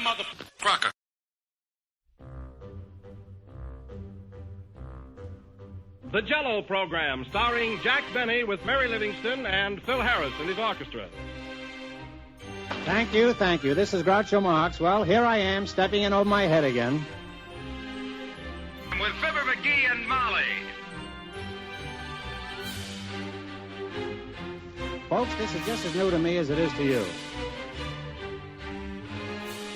motherfucker. The Jell-O Program, starring Jack Benny with Mary Livingston and Phil Harris and his orchestra. Thank you. This is Groucho Marx. Well, here I am, stepping in over my head again. With Fibber McGee and Molly. Folks, this is just as new to me as it is to you.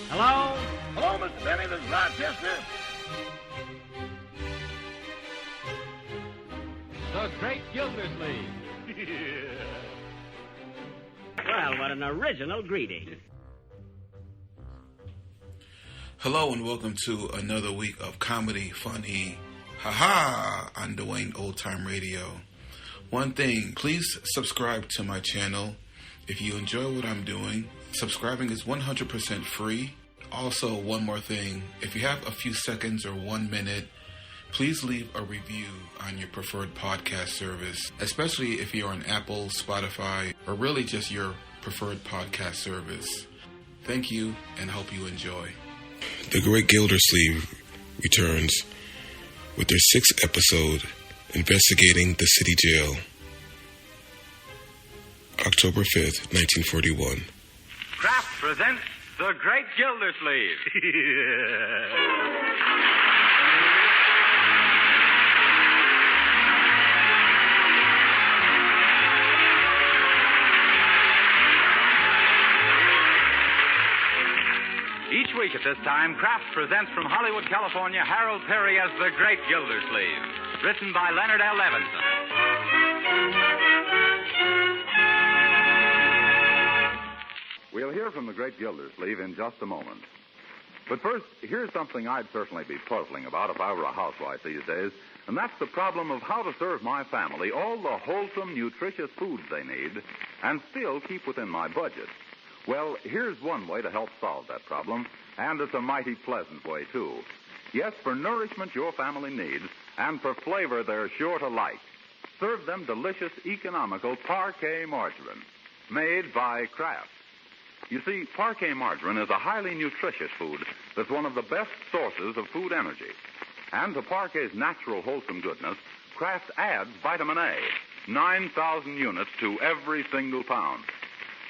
Hello? Hello, Mr. Benny. This is Rochester. The Great Gildersleeve. Well, what an original greeting. Hello and welcome to another week of comedy, funny, haha, on Dwayne Old Time Radio. One thing, please subscribe to my channel. If you enjoy what I'm doing, subscribing is 100% free. Also, one more thing, if you have a few seconds or 1 minute, please leave a review on your preferred podcast service, especially if you're on Apple, Spotify, or really just your preferred podcast service. Thank you and hope you enjoy. The Great Gildersleeve returns with their 6th episode, investigating the city jail. October 5th, 1941. Kraft presents The Great Gildersleeve. Each week at this time, Kraft presents from Hollywood, California, Harold Perry as The Great Gildersleeve, written by Leonard L. Levinson. We'll hear from The Great Gildersleeve in just a moment. But first, here's something I'd certainly be puzzling about if I were a housewife these days, and that's the problem of how to serve my family all the wholesome, nutritious foods they need and still keep within my budget. Well, here's one way to help solve that problem, and it's a mighty pleasant way, too. Yes, for nourishment your family needs, and for flavor they're sure to like. Serve them delicious, economical Parquet margarine, made by Kraft. You see, Parquet margarine is a highly nutritious food that's one of the best sources of food energy. And to Parquet's natural, wholesome goodness, Kraft adds vitamin A, 9,000 units to every single pound.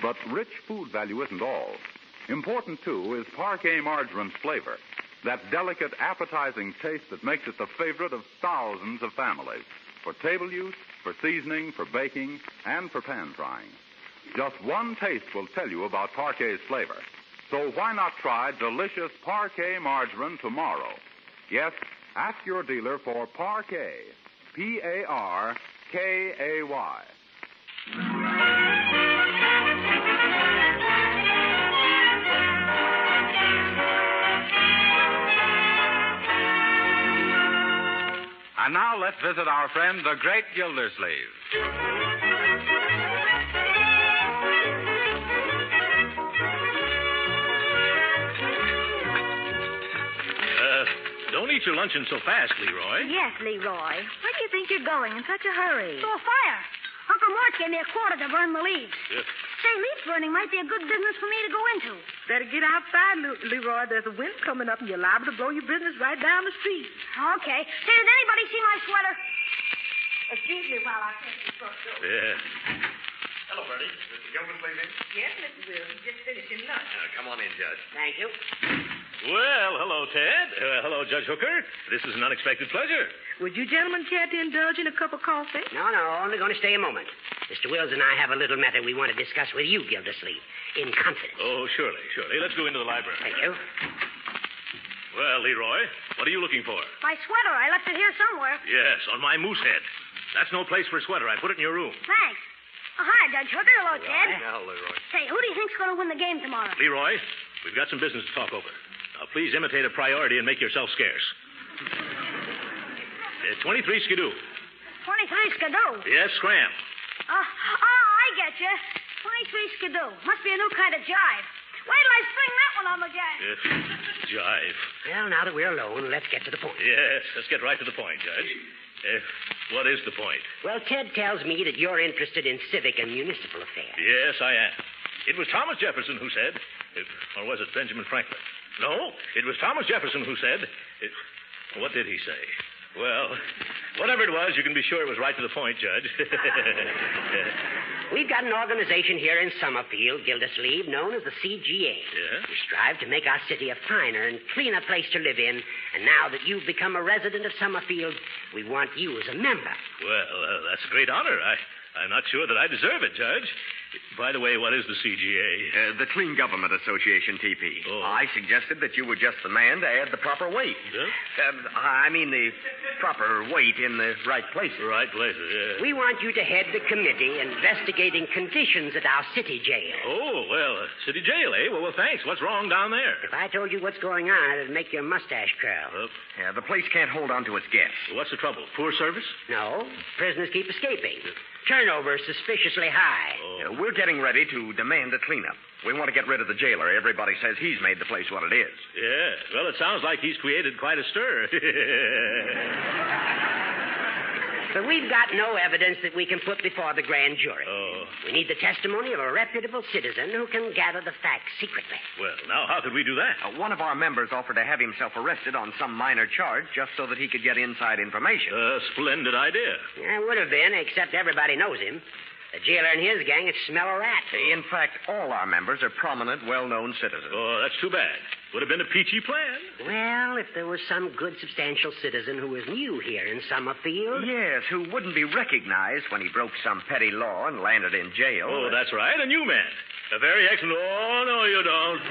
But rich food value isn't all. Important, too, is Parquet margarine's flavor, that delicate, appetizing taste that makes it the favorite of thousands of families, for table use, for seasoning, for baking, and for pan frying. Just one taste will tell you about Parquet's flavor. So why not try delicious Parquet margarine tomorrow? Yes, ask your dealer for Parquet, Parkay. And now let's visit our friend, The Great Gildersleeve. Don't eat your luncheon so fast, Leroy. Yes, Leroy. Where do you think you're going in such a hurry? To a fire. Uncle Mort gave me a quarter to burn the leaves. Yes. Say, leaf burning might be a good business for me to go into. Better get outside, Leroy. There's a wind coming up, and you're liable to blow your business right down the street. Okay. Say, did anybody see my sweater? Excuse me while I take the front door. Yeah. Hello, Bertie. Mr. Gildersleeve in? Yes, Mr. Will. He's just finishing lunch. Come on in, Judge. Thank you. Well, hello, Ted. Hello, Judge Hooker. This is an unexpected pleasure. Would you gentlemen care to indulge in a cup of coffee? No, only going to stay a moment. Mr. Wills and I have a little matter we want to discuss with you, Gildersleeve, in confidence. Oh, surely. Let's go into the library. Thank you. Well, Leroy, what are you looking for? My sweater. I left it here somewhere. Yes, on my moose head. That's no place for a sweater. I put it in your room. Thanks. Oh, hi, Judge Hooker. Hello, Ted. Now, Leroy. Say, who do you think's going to win the game tomorrow? Leroy, we've got some business to talk over. Now, please imitate a priority and make yourself scarce. 23 skidoo. 23 skidoo. Yes, scram. I get you. 23 skidoo. Must be a new kind of jive. Wait till I spring that one on the gang. Jive. Well, now that we're alone, let's get to the point. Yes, let's get right to the point, Judge. What is the point? Well, Ted tells me that you're interested in civic and municipal affairs. Yes, I am. It was Thomas Jefferson who said, or was it Benjamin Franklin? No, it was Thomas Jefferson who said... What did he say? Well, whatever it was, you can be sure it was right to the point, Judge. We've got an organization here in Summerfield, Gildersleeve, known as the CGA. Yeah? We strive to make our city a finer and cleaner place to live in. And now that you've become a resident of Summerfield, we want you as a member. Well, that's a great honor. I'm not sure that I deserve it, Judge. By the way, what is the CGA? The Clean Government Association, TP. Oh. I suggested that you were just the man to add the proper weight. Yeah? The proper weight in the right places. Right places, yeah. We want you to head the committee investigating conditions at our city jail. Oh, well, city jail, eh? Well, thanks. What's wrong down there? If I told you what's going on, it'd make your mustache curl. Yeah, the place can't hold on to its guests. What's the trouble? Poor service? No. Prisoners keep escaping. Turnover is suspiciously high. Oh. We're getting ready to demand a cleanup. We want to get rid of the jailer. Everybody says he's made the place what it is. Yeah. Well, it sounds like he's created quite a stir. But we've got no evidence that we can put before the grand jury. Oh. We need the testimony of a reputable citizen who can gather the facts secretly. Well, now, how could we do that? One of our members offered to have himself arrested on some minor charge just so that he could get inside information. Splendid idea. Yeah, it would have been, except everybody knows him. The jailer and his gang would smell a rat. In fact, all our members are prominent, well-known citizens. Oh, that's too bad. Would have been a peachy plan. Well, if there was some good, substantial citizen who was new here in Summerfield. Yes, who wouldn't be recognized when he broke some petty law and landed in jail. Oh, that's right, a new man. A very excellent... Oh, no, you don't.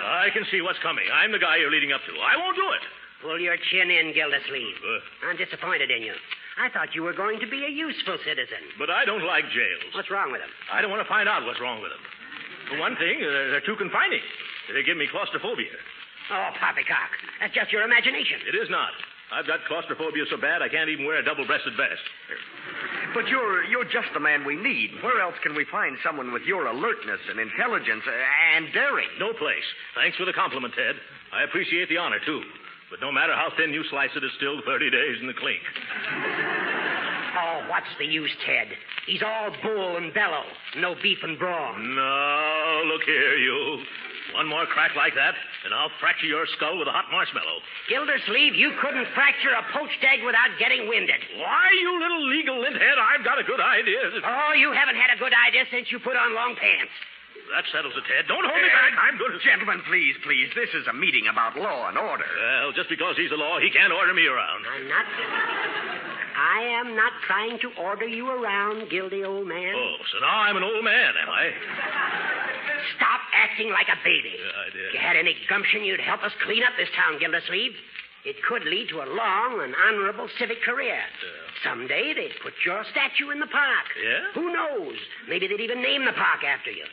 I can see what's coming. I'm the guy you're leading up to. I won't do it. Pull your chin in, Gildersleeve. I'm disappointed in you. I thought you were going to be a useful citizen. But I don't like jails. What's wrong with them? I don't want to find out what's wrong with them. For one thing, they're too confining. They give me claustrophobia. Oh, poppycock. That's just your imagination. It is not. I've got claustrophobia so bad I can't even wear a double-breasted vest. But you're just the man we need. Where else can we find someone with your alertness and intelligence and daring? No place. Thanks for the compliment, Ted. I appreciate the honor, too. But no matter how thin you slice it, it's still 30 days in the clink. Oh, what's the use, Ted? He's all bull and bellow. No beef and brawn. No, look here, you. One more crack like that, and I'll fracture your skull with a hot marshmallow. Gildersleeve, you couldn't fracture a poached egg without getting winded. Why, you little legal linthead, I've got a good idea. Oh, you haven't had a good idea since you put on long pants. That settles it, Ted. Don't hold me back. I'm good. Gentlemen, please. This is a meeting about law and order. Well, just because he's the law, he can't order me around. I am not trying to order you around, Gildy, old man. Oh, so now I'm an old man, am I? Stop acting like a baby. Yeah, I did. If you had any gumption, you'd help us clean up this town, Gildersleeve. It could lead to a long and honorable civic career. Someday they'd put your statue in the park. Yeah? Who knows? Maybe they'd even name the park after you.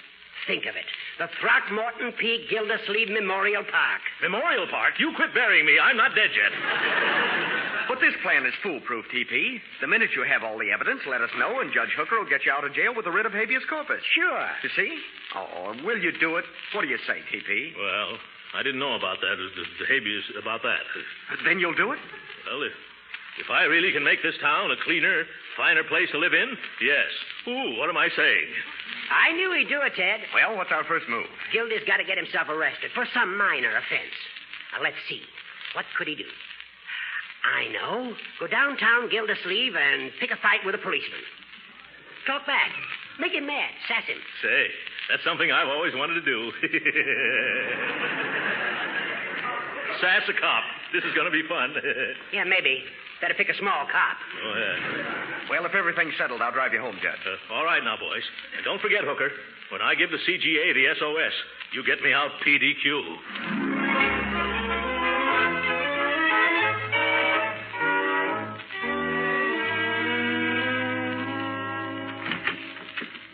Think of it. The Throckmorton P. Gildersleeve Memorial Park. Memorial Park? You quit burying me. I'm not dead yet. But this plan is foolproof, TP. The minute you have all the evidence, let us know, and Judge Hooker will get you out of jail with a writ of habeas corpus. Sure. You see? Oh, will you do it? What do you say, TP? Well, I didn't know about that, the habeas about that. Then you'll do it? Well, if I really can make this town a cleaner, finer place to live in, yes. Ooh, what am I saying? I knew he'd do it, Ted. Well, what's our first move? Gildy's got to get himself arrested for some minor offense. Now, let's see. What could he do? I know. Go downtown Gildersleeve and pick a fight with a policeman. Talk back. Make him mad. Sass him. Say, that's something I've always wanted to do. Sass a cop. This is going to be fun. Yeah, maybe. Better pick a small cop. Oh, yeah. Well, if everything's settled, I'll drive you home, Judge. All right now, boys. And don't forget, Hooker, when I give the CGA the SOS, you get me out PDQ.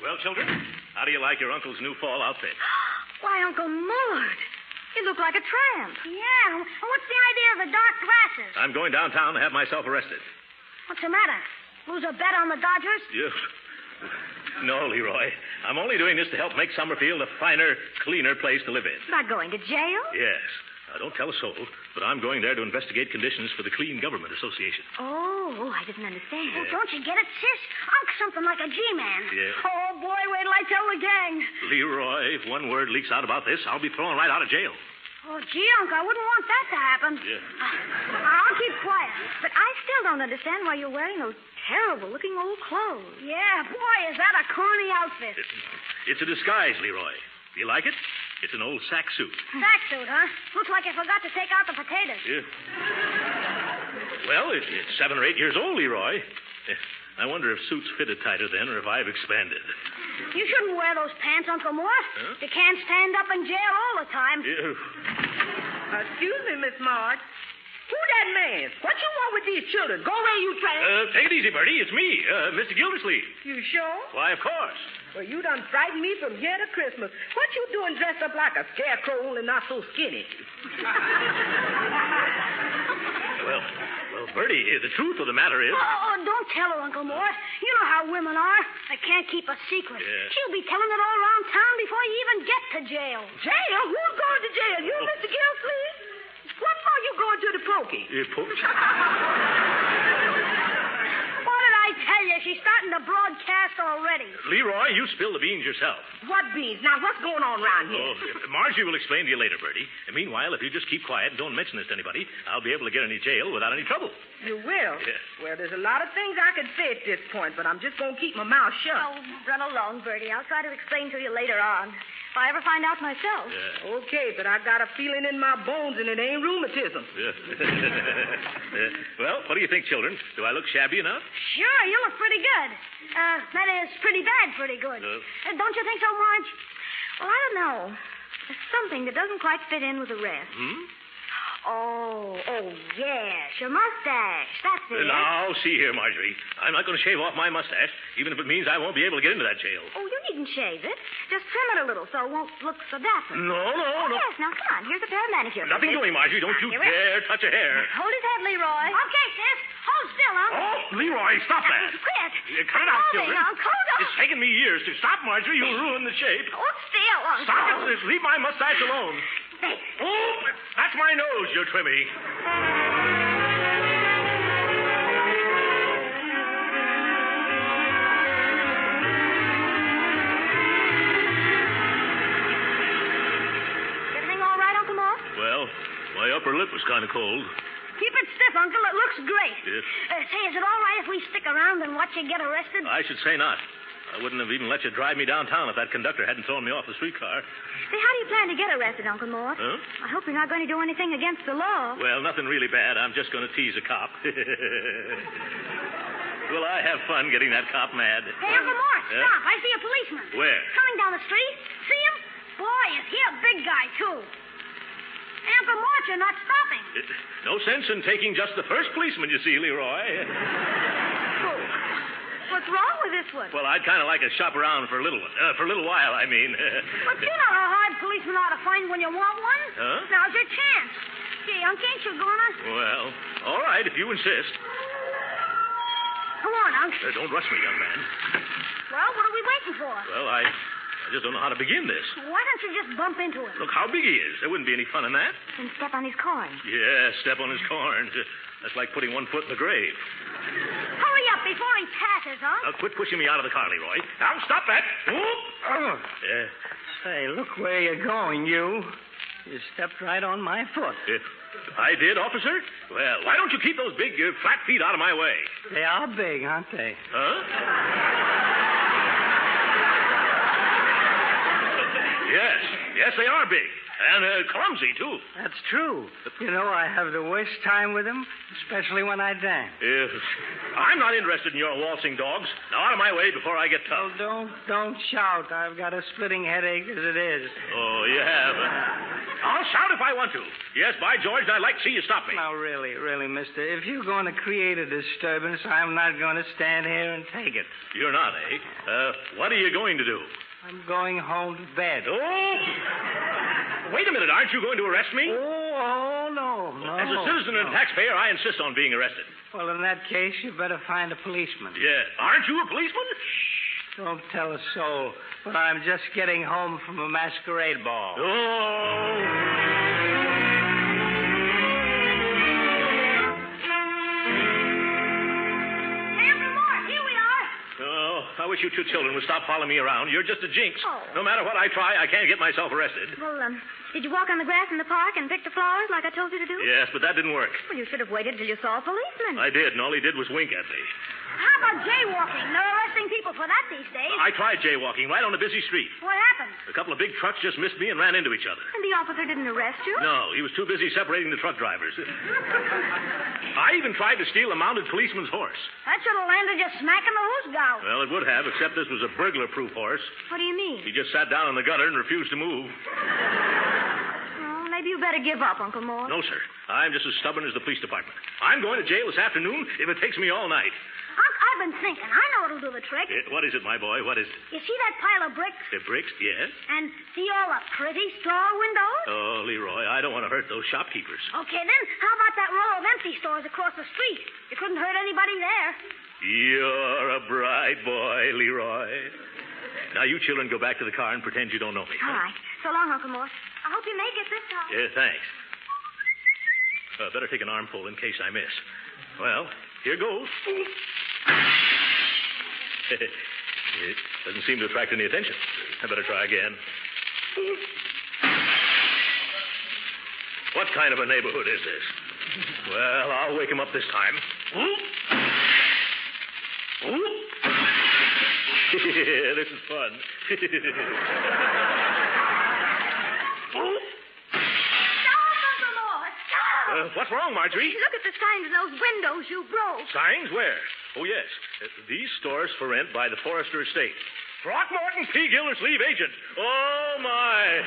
Well, children, how do you like your uncle's new fall outfit? Why, Uncle Mort, you look like a tramp. Yeah, and what's the idea of the dark glasses? I'm going downtown to have myself arrested. What's the matter? Lose a bet on the Dodgers? No, Leroy. I'm only doing this to help make Summerfield a finer, cleaner place to live in. Not going to jail? Yes. Now, don't tell a soul, but I'm going there to investigate conditions for the Clean Government Association. Oh, I didn't understand. Oh, don't you get it, sis? Unc something like a G-man. Yeah. Oh, boy, wait till I tell the gang. Leroy, if one word leaks out about this, I'll be thrown right out of jail. Oh, gee, Unc, I wouldn't want that to happen. Yeah. I'll keep quiet. But I still don't understand why you're wearing those terrible-looking old clothes. Yeah, boy, is that a corny outfit. It's a disguise, Leroy. Do you like it? It's an old sack suit. Sack suit, huh? Looks like I forgot to take out the potatoes. Yeah. Well, it's 7 or 8 years old, Leroy. I wonder if suits fitted tighter then or if I've expanded. You shouldn't wear those pants, Uncle Morse. Huh? You can't stand up in jail all the time. Yeah. Excuse me, Miss Marge. Who that man? What you want with these children? Go away, you tramp. Take it easy, Bertie. It's me, Mr. Gildersleeve. You sure? Why, of course. Well, you done frightened me from here to Christmas. What you doing dressed up like a scarecrow, only not so skinny? Well, Bertie, the truth of the matter is... Oh, don't tell her, Uncle Morse. You know how women are. They can't keep a secret. Yeah. She'll be telling it all around town before you even get to jail. Jail? Who's going to jail? You, Mr. Gildersleeve? What for you going to the pokey? Pokey? What did I tell you? She's starting to broadcast already. Leroy, you spill the beans yourself. What beans? Now, what's going on around here? Oh, Margie will explain to you later, Bertie. And meanwhile, if you just keep quiet and don't mention this to anybody, I'll be able to get any jail without any trouble. You will? Yes. Well, there's a lot of things I could say at this point, but I'm just going to keep my mouth shut. Oh, run along, Bertie. I'll try to explain to you later on. If I ever find out myself. Yeah. Okay, but I got a feeling in my bones, and it ain't rheumatism. Yeah. Well, what do you think, children? Do I look shabby enough? Sure, you look pretty good. That is, pretty bad, pretty good. Don't you think so, Marge? Well, I don't know. There's something that doesn't quite fit in with the rest. Oh, yes, your mustache. That's it. Now, see here, Marjorie. I'm not going to shave off my mustache, even if it means I won't be able to get into that jail. Oh, you needn't shave it. Just trim it a little so it won't look so dapper. No. Yes, now, come on. Here's a pair of manicure. Nothing doing, Marjorie. Don't you dare touch a hair. Hold his head, Leroy. Okay, sis. Hold still, Unc. Oh, Leroy, stop that. Quit. Cut it out, children. Unc. Hold on. It's taken me years to stop, Marjorie. You'll ruin the shape. Hold still, Unc. Stop it. Leave my mustache alone. Oh, that's my nose you're trimming. Everything all right, Uncle Morse? Well, my upper lip was kind of cold. Keep it stiff, Uncle. It looks great. Yes. Say, is it all right if we stick around and watch you get arrested? I should say not. I wouldn't have even let you drive me downtown if that conductor hadn't thrown me off the streetcar. Say, how do you plan to get arrested, Uncle Morse? Huh? I hope you're not going to do anything against the law. Well, nothing really bad. I'm just going to tease a cop. Will I have fun getting that cop mad? Hey, Uncle Morse, stop. I see a policeman. Where? Coming down the street. See him? Boy, is he a big guy, too. Hey, Uncle Morse, you're not stopping. No sense in taking just the first policeman you see, Leroy. What's wrong with this one? Well, I'd kind of like to shop around for a little while, I mean. But you know how hard policemen ought to find when you want one. Huh? Now's your chance. Gee, Unc, ain't you gonna? Well, all right, if you insist. Come on, Unc. Don't rush me, young man. Well, what are we waiting for? Well, I just don't know how to begin this. Why don't you just bump into him? Look how big he is. There wouldn't be any fun in that. And step on his corn. Yeah, step on his corns. That's like putting one foot in the grave. Hurry up before he passes, Unc. Now, quit pushing me out of the car, Leroy. Now, stop that. Whoop. Oh. Yeah. Say, look where you're going, you. You stepped right on my foot. I did, officer? Well, why don't you keep those big, flat feet out of my way? They are big, aren't they? Huh? Yes, they are big. And clumsy, too. That's true. You know, I have the worst time with them, especially when I dance. I'm not interested in your waltzing dogs. Now, out of my way before I get tough. Oh, don't shout. I've got a splitting headache as it is. Oh, you have? I'll shout if I want to. Yes, by George, I'd like to see you stop me. Now, really, mister, if you're going to create a disturbance, I'm not going to stand here and take it. You're not, eh? What are you going to do? I'm going home to bed. Oh! Wait a minute, aren't you going to arrest me? Oh, no. As a citizen and taxpayer, I insist on being arrested. Well, in that case, you better find a policeman. Yeah. Aren't you a policeman? Shh. Don't tell a soul. But I'm just getting home from a masquerade ball. Oh! I wish you two children would stop following me around. You're just a jinx. Oh. No matter what I try, I can't get myself arrested. Well, did you walk on the grass in the park and pick the flowers like I told you to do? Yes, but that didn't work. Well, you should have waited till you saw a policeman. I did, and all he did was wink at me. How about jaywalking? They're arresting people for that these days. I tried jaywalking right on a busy street. What happened? A couple of big trucks just missed me and ran into each other. And the officer didn't arrest you? No, he was too busy separating the truck drivers. I even tried to steal a mounted policeman's horse. That should have landed you smack in the hoose gout. Well, it would have, except this was a burglar-proof horse. What do you mean? He just sat down in the gutter and refused to move. Oh, maybe you better give up, Uncle Mort. No, sir. I'm just as stubborn as the police department. I'm going to jail this afternoon if it takes me all night. Unc, I've been thinking. I know what'll do the trick. What is it, my boy? What is it? You see that pile of bricks? The bricks? Yes. And see all the pretty store windows? Oh, Leroy, I don't want to hurt those shopkeepers. Okay, then, how about that row of empty stores across the street? You couldn't hurt anybody there. You're a bright boy, Leroy. Now, you children go back to the car and pretend you don't know me. All right. So long, Uncle Mort. I hope you make it this time. Yeah, thanks. Better take an armful in case I miss. Well, here goes. It doesn't seem to attract any attention. I better try again. What kind of a neighborhood is this? Well, I'll wake him up this time. This is fun. What's wrong, Marjorie? Look at the signs in those windows you broke. Signs? Where? Oh, yes. These stores for rent by the Forrester Estate. Throckmorton P. Gildersleeve, agent. Oh, my.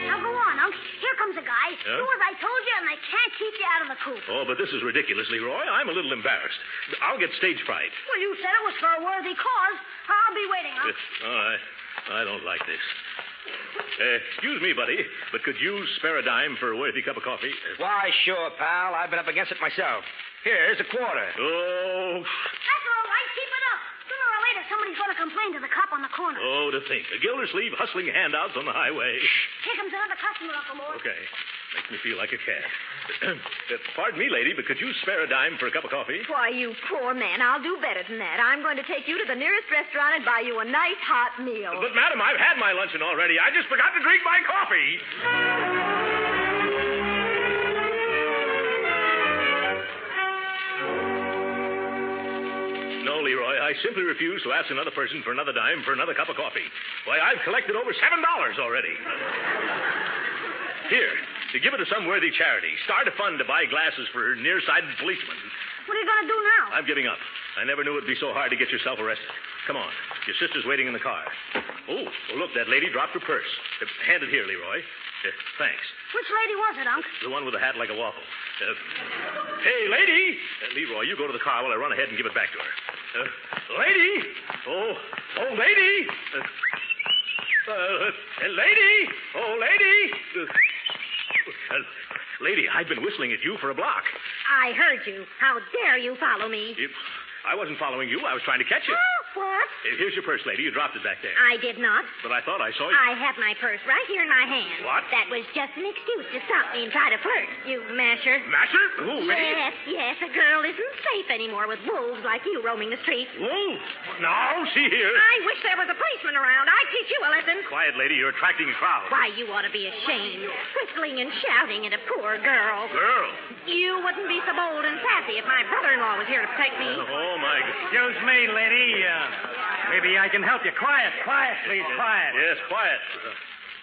Now, go on, Unc. Here comes a guy. Yeah? Do as I told you, and they can't keep you out of the coop. Oh, but this is ridiculous, Leroy. I'm a little embarrassed. I'll get stage fright. Well, you said it was for a worthy cause. I'll be waiting, Unc. I don't like this. Excuse me, buddy, but could you spare a dime for a worthy cup of coffee? Why, sure, pal. I've been up against it myself. Here's a quarter. Oh. That's all right. Keep it up. Sooner or later, somebody's going to complain to the cop on the corner. Oh, to think. A Gildersleeve hustling handouts on the highway. Here comes another customer, Uncle Mort. Okay. Makes me feel like a cad. Pardon me, lady, but could you spare a dime for a cup of coffee? Why, you poor man, I'll do better than that. I'm going to take you to the nearest restaurant and buy you a nice hot meal. But, madam, I've had my luncheon already. I just forgot to drink my coffee. No, Leroy, I simply refuse to ask another person for another dime for another cup of coffee. Why, I've collected over $7 already. Here, to give it to some worthy charity. Start a fund to buy glasses for nearsighted policemen. What are you going to do now? I'm giving up. I never knew it'd be so hard to get yourself arrested. Come on. Your sister's waiting in the car. Oh, look, that lady dropped her purse. Hand it here, Leroy. Thanks. Which lady was it, Unc? The one with the hat like a waffle. Hey, lady! Leroy, you go to the car while I run ahead and give it back to her. Lady! Oh, lady! Lady! Oh, lady! Lady, I've been whistling at you for a block. I heard you. How dare you follow me? I wasn't following you. I was trying to catch you. What? Here's your purse, lady. You dropped it back there. I did not. But I thought I saw you. I have my purse right here in my hand. What? That was just an excuse to stop me and try to flirt, you masher. Masher? Who, me? Yes. A girl isn't safe anymore with wolves like you roaming the streets. Wolves? Now, see here. I wish there was a policeman around. I'd teach you a lesson. Quiet, lady. You're attracting a crowd. Why, you ought to be ashamed. Whistling and shouting at a poor girl. Girl? You wouldn't be so bold and sassy if my brother-in-law was here to protect me. Oh, my God. Excuse me, lady. Maybe I can help you. Quiet, please, quiet. Yes, quiet.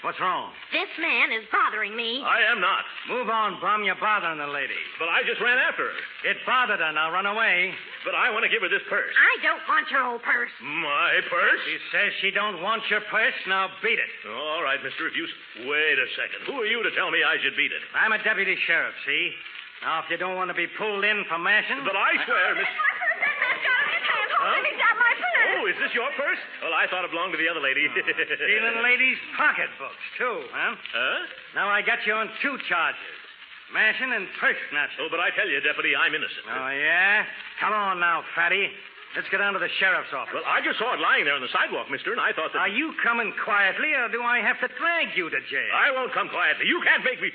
What's wrong? This man is bothering me. I am not. Move on, bum. You're bothering the lady. But I just ran after her. It bothered her. Now run away. But I want to give her this purse. I don't want your old purse. My purse? She says she don't want your purse. Now beat it. All right, Mr. Refuse. Wait a second. Who are you to tell me I should beat it? I'm a deputy sheriff, see? Now, if you don't want to be pulled in for mashing... But I swear, Miss... He's got my purse. Oh, is this your purse? Well, I thought it belonged to the other lady. Stealing ladies' pocketbooks, too, huh? Huh? Now I got you on 2 charges. Mashing and purse snatching. Oh, but I tell you, Deputy, I'm innocent. Oh, yeah? Come on now, fatty. Let's get down to the sheriff's office. Well, I just saw it lying there on the sidewalk, mister, and I thought that... Are you coming quietly, or do I have to drag you to jail? I won't come quietly. You can't make me...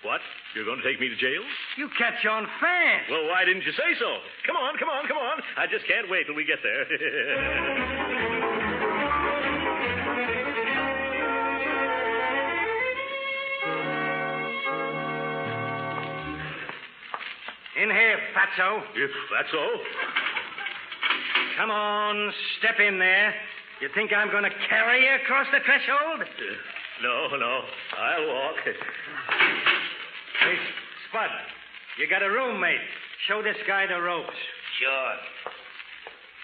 What? You're going to take me to jail? You catch on fast. Well, why didn't you say so? Come on. I just can't wait till we get there. In here, fatso. If that's so. Come on, step in there. You think I'm going to carry you across the threshold? No. I'll walk. Hey, Spud, you got a roommate. Show this guy the ropes. Sure.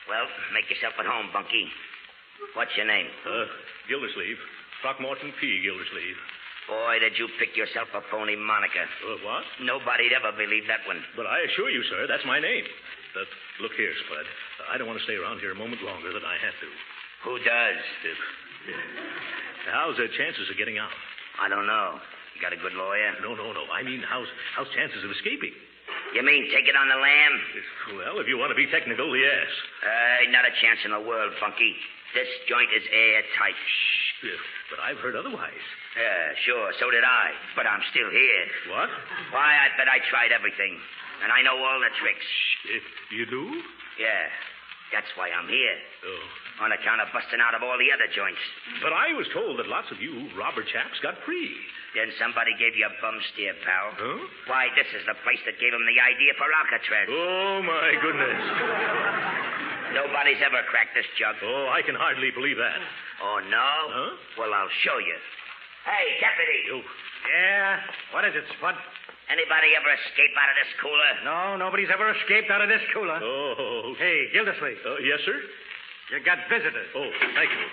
Well, make yourself at home, Bunky. What's your name? Gildersleeve. Throckmorton P. Gildersleeve. Boy, did you pick yourself a phony moniker. What? Nobody'd ever believe that one. But I assure you, sir, that's my name. Look here, Spud. I don't want to stay around here a moment longer than I have to. Who does? How's the chances of getting out? I don't know. You got a good lawyer? No. I mean, how's chances of escaping? You mean take it on the lam? Well, if you want to be technical, yes. Not a chance in the world, Bunky. This joint is airtight. Shh. But I've heard otherwise. Sure, so did I. But I'm still here. What? Why, I bet I tried everything. And I know all the tricks. You do? Yeah. That's why I'm here. Oh. On account of busting out of all the other joints. But I was told that lots of you robber chaps got free. Then somebody gave you a bum steer, pal. Huh? Why, this is the place that gave him the idea for Alcatraz. Oh, my goodness. Nobody's ever cracked this jug. Oh, I can hardly believe that. Oh, no? Huh? Well, I'll show you. Hey, deputy. Yeah? What is it, Spud? Anybody ever escape out of this cooler? No, nobody's ever escaped out of this cooler. Oh. Hey, Gildersleeve. Yes, sir? You got visitors. Oh, thank you.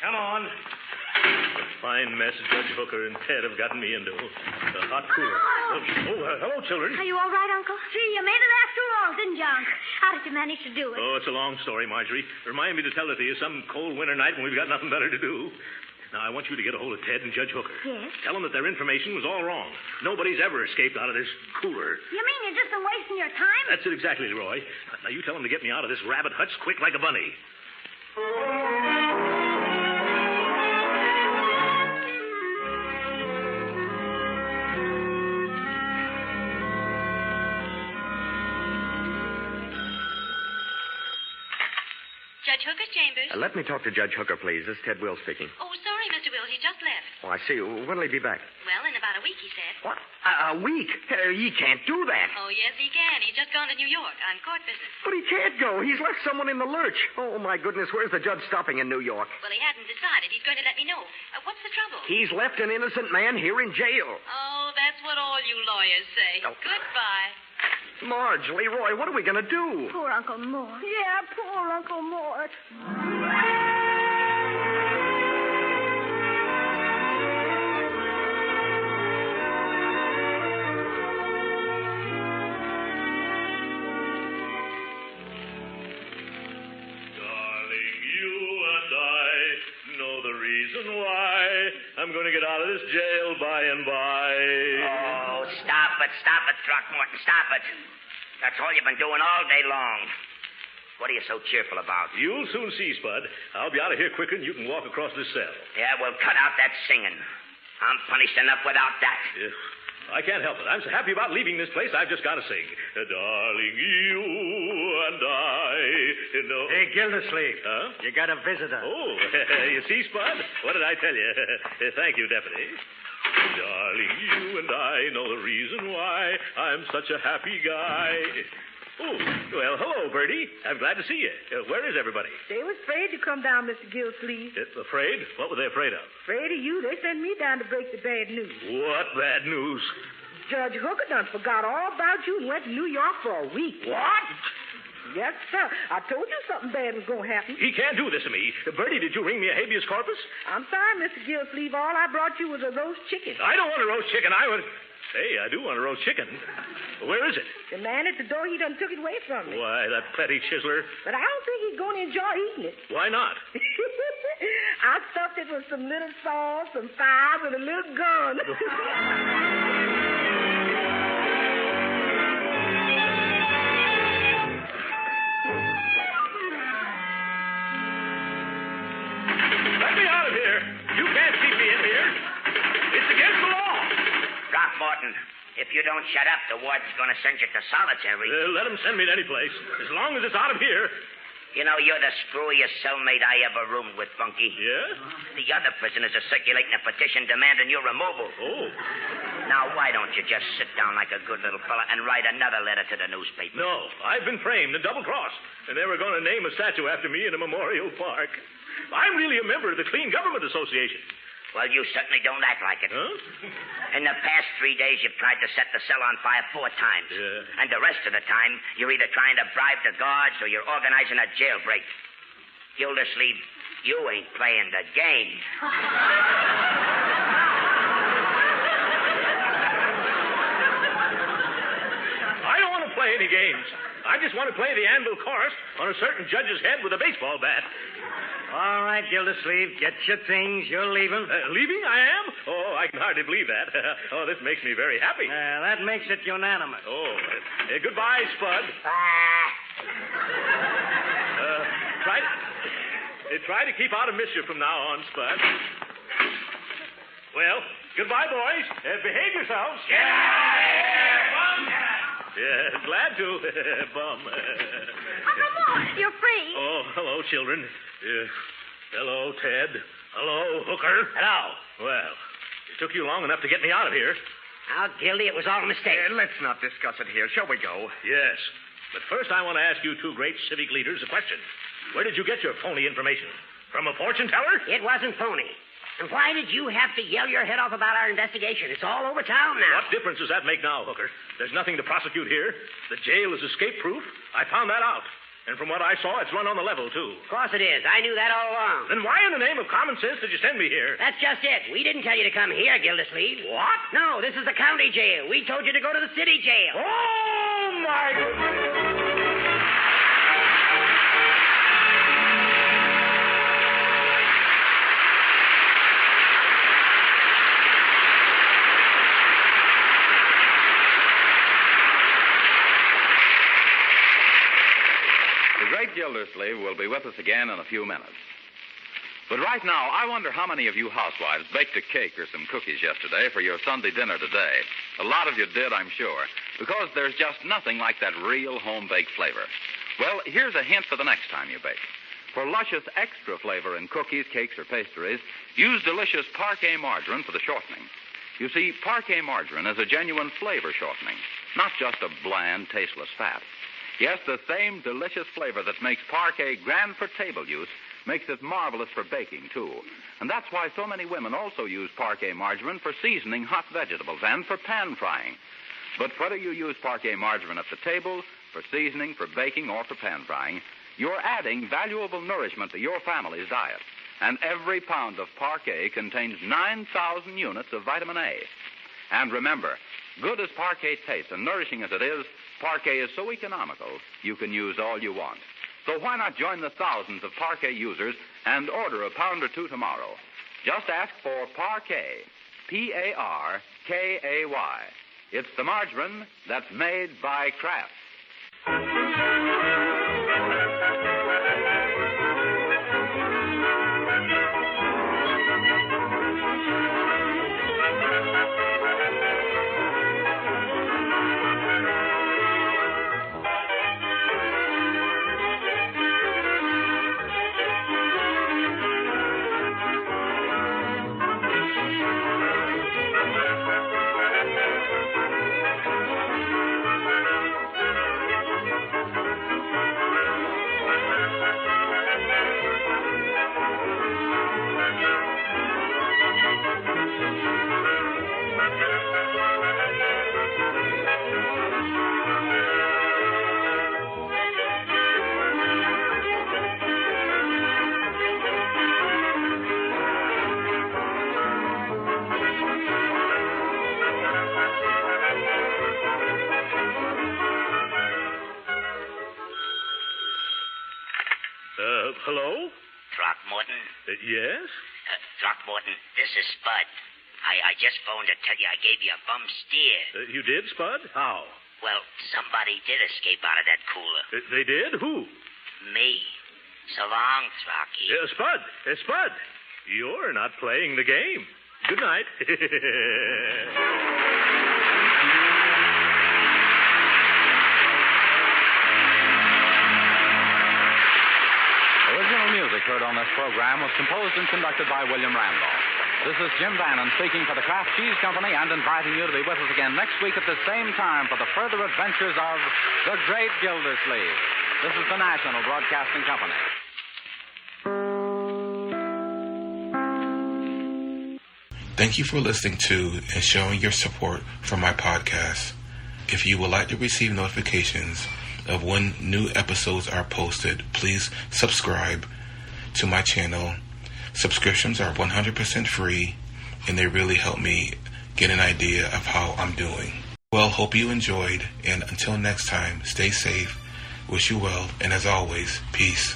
Come on. A fine mess Judge Hooker and Ted have gotten me into. The hot cooler. Hello, children. Are you all right, Uncle? Gee, you made it after all, didn't you, Unc? How did you manage to do it? Oh, it's a long story, Marjorie. Remind me to tell it to you some cold winter night when we've got nothing better to do. Now, I want you to get a hold of Ted and Judge Hooker. Yes? Tell them that their information was all wrong. Nobody's ever escaped out of this cooler. You mean you've just been wasting your time? That's it exactly, Leroy. Now, you tell them to get me out of this rabbit hutch quick like a bunny. Judge Hooker's chambers. Let me talk to Judge Hooker, please. This is Ted Wills speaking. Oh, sorry, Mr. Wills. He just left. Oh, I see. When'll he be back? Well, in about a week, he said. What? A week? He can't do that. Oh, yes, he can. He's just gone to New York on court business. But he can't go. He's left someone in the lurch. Oh, my goodness. Where's the judge stopping in New York? Well, he hadn't decided. He's going to let me know. What's the trouble? He's left an innocent man here in jail. Oh, that's what all you lawyers say. Oh. Goodbye. Marge, Leroy, what are we going to do? Poor Uncle Mort. Yeah, poor Uncle Mort. I'm going to get out of this jail by and by. Oh, stop it, Throckmorton, stop it. That's all you've been doing all day long. What are you so cheerful about? You'll soon see, Spud. I'll be out of here quicker than you can walk across this cell. Yeah, well, cut out that singing. I'm punished enough without that. I can't help it. I'm so happy about leaving this place, I've just got to sing. Darling, you and I know... Hey, Gildersleeve. Huh? You got a visitor. Oh, you see, Spud? What did I tell you? Thank you, Deputy. Darling, you and I know the reason why I'm such a happy guy. Oh, well, hello, Bertie. I'm glad to see you. Where is everybody? They was afraid to come down, Mr. Gildersleeve. Afraid? What were they afraid of? Afraid of you. They sent me down to break the bad news. What bad news? Judge Hooker done forgot all about you and went to New York for a week. What? Yes, sir. I told you something bad was going to happen. He can't do this to me. Bertie, did you ring me a habeas corpus? I'm sorry, Mr. Gildersleeve. All I brought you was a roast chicken. I don't want a roast chicken. Hey, I do want a roast chicken. Where is it? The man at the door, he done took it away from me. Why, that petty chiseler. But I don't think he's going to enjoy eating it. Why not? I stuffed it with some little sauce, some fries, and a little gun. Let me out of here. You can't keep me in here. It's against the law. Throckmorton, if you don't shut up, the warden's going to send you to solitary. Let him send me to any place, as long as it's out of here. You know, you're the screwiest cellmate I ever roomed with, Bunky. Yeah? The other prisoners are circulating a petition demanding your removal. Oh. Now, why don't you just sit down like a good little fella and write another letter to the newspaper? No, I've been framed and double-crossed, and they were going to name a statue after me in a memorial park. I'm really a member of the Clean Government Association. Well, you certainly don't act like it. Huh? In the past 3 days, you've tried to set the cell on fire 4 times. Yeah. And the rest of the time, you're either trying to bribe the guards or you're organizing a jailbreak. Gildersleeve, you ain't playing the game. I don't want to play any games. I just want to play the anvil chorus on a certain judge's head with a baseball bat. All right, Gildersleeve, get your things. You're leaving. Leaving? I am? Oh, I can hardly believe that. Oh, this makes me very happy. That makes it unanimous. Oh, goodbye, Spud. Try to keep out of mischief from now on, Spud. Well, goodbye, boys. Behave yourselves. Get out of here, Bum. Yeah, glad to, Bum. Uncle Mort, you're free. Oh, hello, children. Hello, Ted. Hello, Hooker. Hello. Well, it took you long enough to get me out of here. Now, Gildy, it was all a mistake. Let's not discuss it here. Shall we go? Yes. But first, I want to ask you two great civic leaders a question. Where did you get your phony information? From a fortune teller? It wasn't phony. And why did you have to yell your head off about our investigation? It's all over town now. What difference does that make now, Hooker? There's nothing to prosecute here. The jail is escape-proof. I found that out. And from what I saw, it's run on the level, too. Of course it is. I knew that all along. Then why in the name of common sense did you send me here? That's just it. We didn't tell you to come here, Gildersleeve. What? No, this is the county jail. We told you to go to the city jail. Oh, my goodness. Gildersleeve will be with us again in a few minutes. But right now, I wonder how many of you housewives baked a cake or some cookies yesterday for your Sunday dinner today. A lot of you did, I'm sure, because there's just nothing like that real home-baked flavor. Well, here's a hint for the next time you bake. For luscious extra flavor in cookies, cakes, or pastries, use delicious Parquet margarine for the shortening. You see, Parquet margarine is a genuine flavor shortening, not just a bland, tasteless fat. Yes, the same delicious flavor that makes Parquet grand for table use makes it marvelous for baking, too. And that's why so many women also use Parquet margarine for seasoning hot vegetables and for pan frying. But whether you use Parquet margarine at the table, for seasoning, for baking, or for pan frying, you're adding valuable nourishment to your family's diet. And every pound of Parquet contains 9,000 units of vitamin A. And remember, good as Parquet tastes and nourishing as it is, Parquet is so economical, you can use all you want. So why not join the thousands of Parquet users and order a pound or two tomorrow? Just ask for Parquet, P-A-R-K-A-Y. It's the margarine that's made by Kraft. Hello? Throckmorton? Yes? Throckmorton, this is Spud. I just phoned to tell you I gave you a bum steer. You did, Spud? How? Well, somebody did escape out of that cooler. They did? Who? Me. So long, Throcky. Spud, you're not playing the game. Good night. heard on this program was composed and conducted by William Randolph. This is Jim Bannon speaking for the Kraft Cheese Company and inviting you to be with us again next week at the same time for the further adventures of the Great Gildersleeve. This is the National Broadcasting Company. Thank you for listening to and showing your support for my podcast. If you would like to receive notifications of when new episodes are posted, please subscribe to my channel. Subscriptions are 100% free, and they really help me get an idea of how I'm doing. Well, hope you enjoyed, and until next time, stay safe, wish you well, and as always, peace.